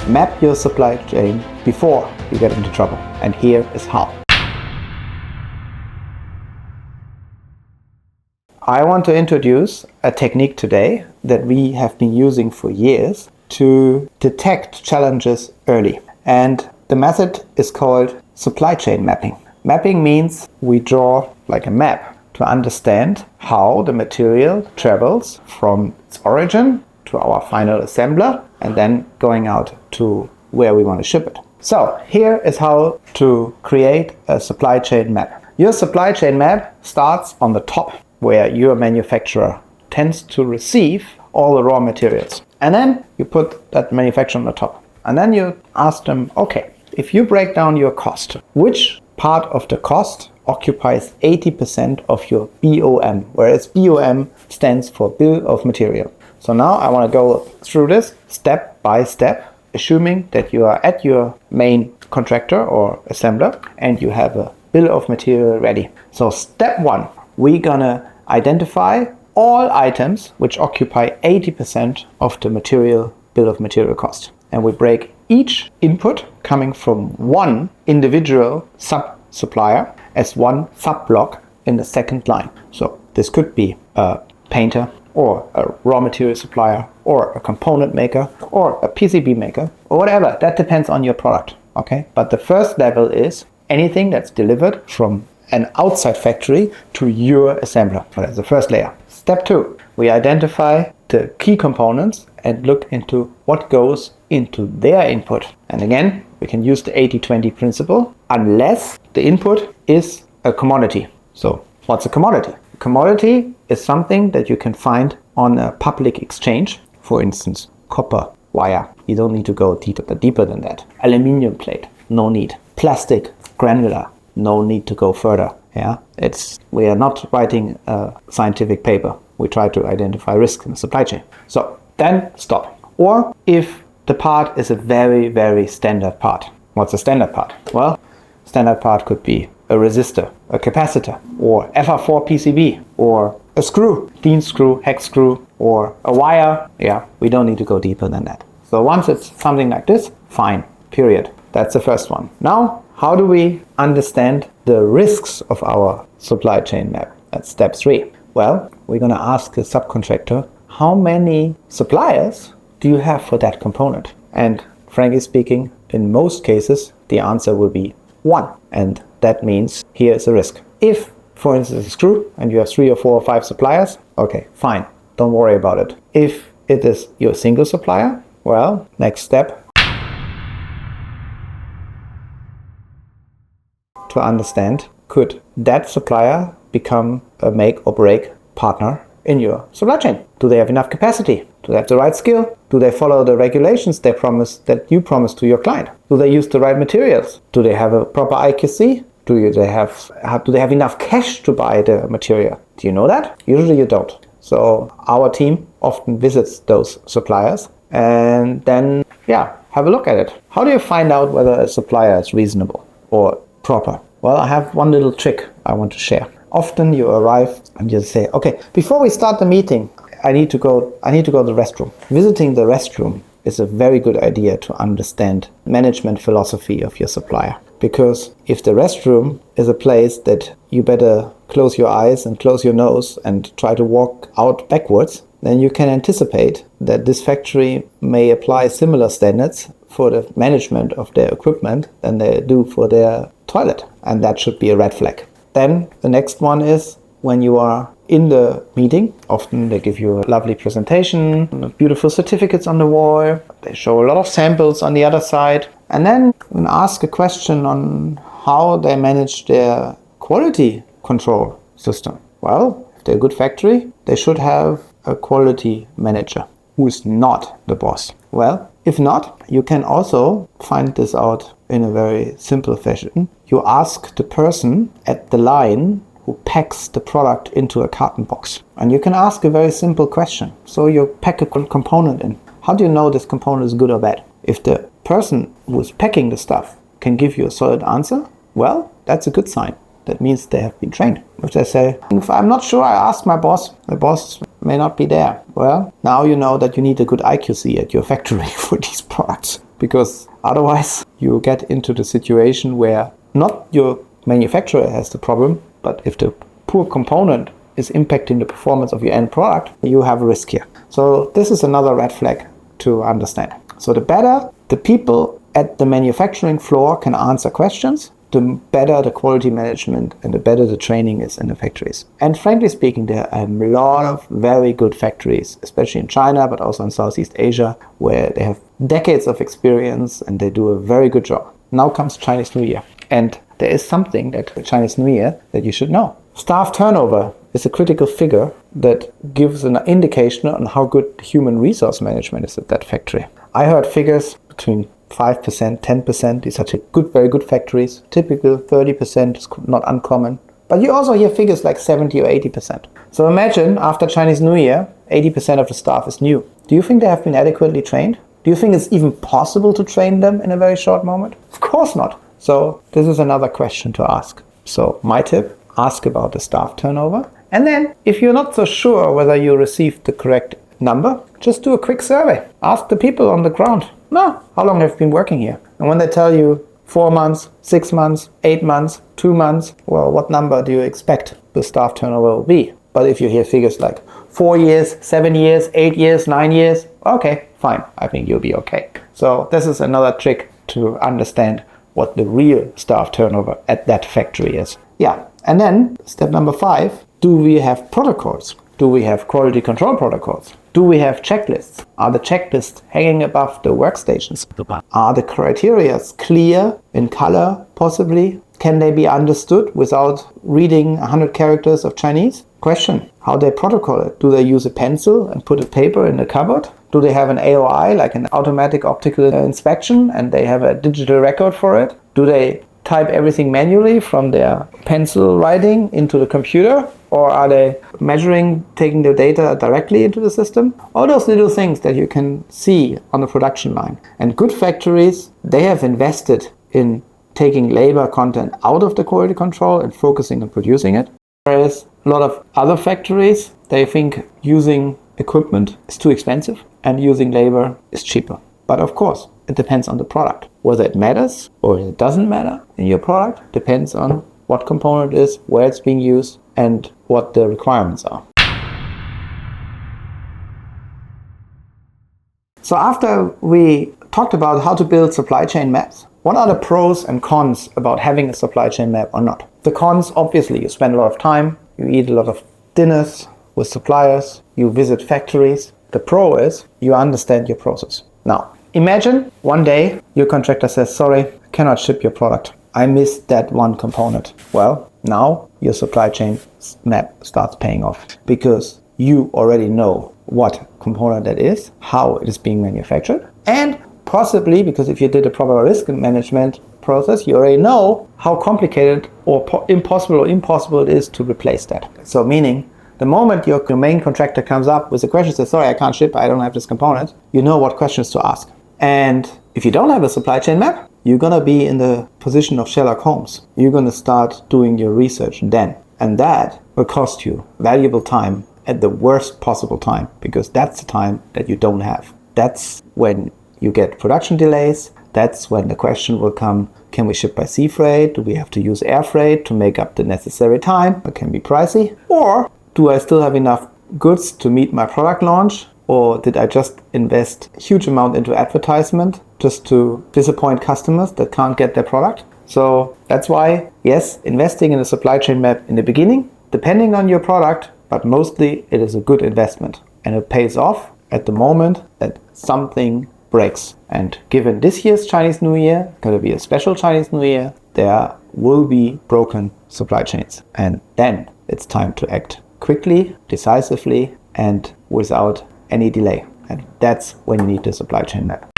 Map your supply chain before you get into trouble. And here is how. I want to introduce a technique today that we have been using for years to detect challenges early. And the method is called supply chain mapping. Mapping means we draw like a map to understand how the material travels from its origin to our final assembler and then going out to where we want to ship it. So here is how to create a supply chain map. Your supply chain map starts on the top, where your manufacturer tends to receive all the raw materials. And then you put that manufacturer on the top. And then you ask them, okay, if you break down your cost, which part of the cost occupies 80% of your BOM, whereas BOM stands for bill of material. So now I want to go through this step by step, assuming that you are at your main contractor or assembler and you have a bill of material ready. So step 1, we're gonna identify all items which occupy 80% of the material bill of material cost. And we break each input coming from one individual sub-supplier as one sub-block in the second line. So this could be a painter or a raw material supplier or a component maker or a PCB maker or whatever. That depends on your product, okay? But the first level is anything that's delivered from an outside factory to your assembler. So that's the first layer. Step 2, we identify the key components and look into what goes into their input. And again, we can use the 80-20 principle unless the input is a commodity. So what's a commodity? A commodity is something that you can find on a public exchange. For instance, copper wire. You don't need to go deeper than that. Aluminium plate, no need. Plastic, granular, no need to go further. Yeah, we are not writing a scientific paper. We try to identify risk in the supply chain. So then stop. Or if the part is a very, very standard part. What's a standard part? Well, standard part could be a resistor, a capacitor, or FR4 PCB, or a screw, DIN screw, hex screw, or a wire. Yeah, we don't need to go deeper than that. So once it's something like this, fine, period. That's the first one. Now, how do we understand the risks of our supply chain map? That's step 3. Well, we're going to ask the subcontractor, how many suppliers do you have for that component? And frankly speaking, in most cases, the answer will be 1. And that means here is a risk. If, for instance, a screw and you have 3 or 4 or 5 suppliers, okay, fine, don't worry about it. If it is your single supplier, well, next step, to understand, could that supplier become a make or break partner in your supply chain? Do they have enough capacity? Do they have the right skill? Do they follow the regulations that you promise to your client? Do they use the right materials? Do they have a proper IQC? Do they have enough cash to buy the material? Do you know that? Usually you don't. So our team often visits those suppliers and then, have a look at it. How do you find out whether a supplier is reasonable or proper? Well, I have one little trick I want to share. Often you arrive and you say, okay, before we start the meeting, I need to go to the restroom. Visiting the restroom is a very good idea to understand management philosophy of your supplier. Because if the restroom is a place that you better close your eyes and close your nose and try to walk out backwards, then you can anticipate that this factory may apply similar standards for the management of their equipment than they do for their toilet. And that should be a red flag. Then the next one is when you are in the meeting, often they give you a lovely presentation, beautiful certificates on the wall, they show a lot of samples on the other side, and then you can ask a question on how they manage their quality control system. Well, if they're a good factory, they should have a quality manager who is not the boss. Well, if not, you can also find this out in a very simple fashion. You ask the person at the line who packs the product into a carton box. And you can ask a very simple question. So you pack a component in. How do you know this component is good or bad? If the person who is packing the stuff can give you a solid answer, well, that's a good sign. That means they have been trained. If they say, if I'm not sure, I asked my boss. The boss may not be there. Well, now you know that you need a good IQC at your factory for these products. because otherwise you get into the situation where not your manufacturer has the problem, but if the poor component is impacting the performance of your end product, you have a risk here. So this is another red flag to understand. So the better the people at the manufacturing floor can answer questions, the better the quality management and the better the training is in the factories. And frankly speaking, there are a lot of very good factories, especially in China, but also in Southeast Asia, where they have decades of experience and they do a very good job. Now comes Chinese New Year. And there is something that Chinese New Year that you should know. Staff turnover is a critical figure that gives an indication on how good human resource management is at that factory. I heard figures between 5%, 10%. These are good, very good factories. Typical 30% is not uncommon. But you also hear figures like 70 or 80%. So imagine after Chinese New Year, 80% of the staff is new. Do you think they have been adequately trained? Do you think it's even possible to train them in a very short moment? Of course not. So this is another question to ask. So my tip, ask about the staff turnover. And then if you're not so sure whether you received the correct number, just do a quick survey. Ask the people on the ground. No, how long have you been working here? And when they tell you 4 months, 6 months, 8 months, 2 months, well, what number do you expect the staff turnover will be? But if you hear figures like 4 years, 7 years, 8 years, 9 years, okay, fine. I think you'll be okay. So this is another trick to understand what the real staff turnover at that factory is. Yeah, and then step number 5, do we have protocols? Do we have quality control protocols? Do we have checklists? Are the checklists hanging above the workstations? Are the criteria clear in color, possibly? Can they be understood without reading 100 characters of Chinese? Question, how they protocol it? Do they use a pencil and put a paper in the cupboard? Do they have an AOI, like an automatic optical inspection, and they have a digital record for it? Do they type everything manually from their pencil writing into the computer? Or are they measuring, taking the data directly into the system? All those little things that you can see on the production line. And good factories, they have invested in taking labor content out of the quality control and focusing on producing it. Whereas a lot of other factories, they think using equipment is too expensive and using labor is cheaper. But of course, it depends on the product. Whether it matters or it doesn't matter in your product depends on what component it is, where it's being used, and what the requirements are. So after we talked about how to build supply chain maps, what are the pros and cons about having a supply chain map or not? The cons, obviously, you spend a lot of time, you eat a lot of dinners with suppliers, you visit factories. The pro is you understand your process. Now, imagine one day your contractor says, sorry, I cannot ship your product. I missed that one component. Well, now your supply chain map starts paying off because you already know what component that is, how it is being manufactured, and possibly, because if you did a proper risk management process, you already know how complicated or impossible it is to replace that. So meaning, the moment your main contractor comes up with a question, says, sorry, I can't ship, I don't have this component, you know what questions to ask. And if you don't have a supply chain map, you're going to be in the position of Sherlock Holmes. You're going to start doing your research then. And that will cost you valuable time at the worst possible time, because that's the time that you don't have. That's when you get production delays. That's when the question will come, can we ship by sea freight? Do we have to use air freight to make up the necessary time? It can be pricey. Or do I still have enough goods to meet my product launch? Or did I just invest a huge amount into advertisement just to disappoint customers that can't get their product? So that's why, yes, investing in a supply chain map in the beginning, depending on your product, but mostly it is a good investment. And it pays off at the moment that something breaks. And given this year's Chinese New Year, going to be a special Chinese New Year, there will be broken supply chains. And then it's time to act quickly, decisively, and without any delay. And that's when you need the supply chain map.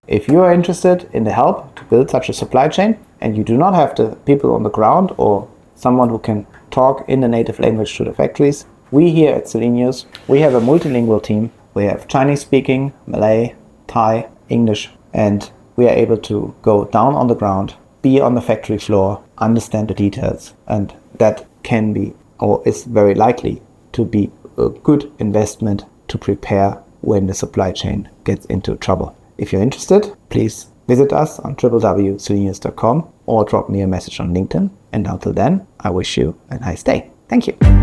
If you are interested in the help to build such a supply chain and you do not have the people on the ground or someone who can talk in the native language to the factories, we here at Celinius, we have a multilingual team. We have Chinese speaking, Malay, Thai, English, and we are able to go down on the ground, be on the factory floor, understand the details, and that can be or is very likely to be a good investment to prepare when the supply chain gets into trouble. If you're interested, please visit us on www.celinius.com or drop me a message on LinkedIn. And until then, I wish you a nice day. Thank you.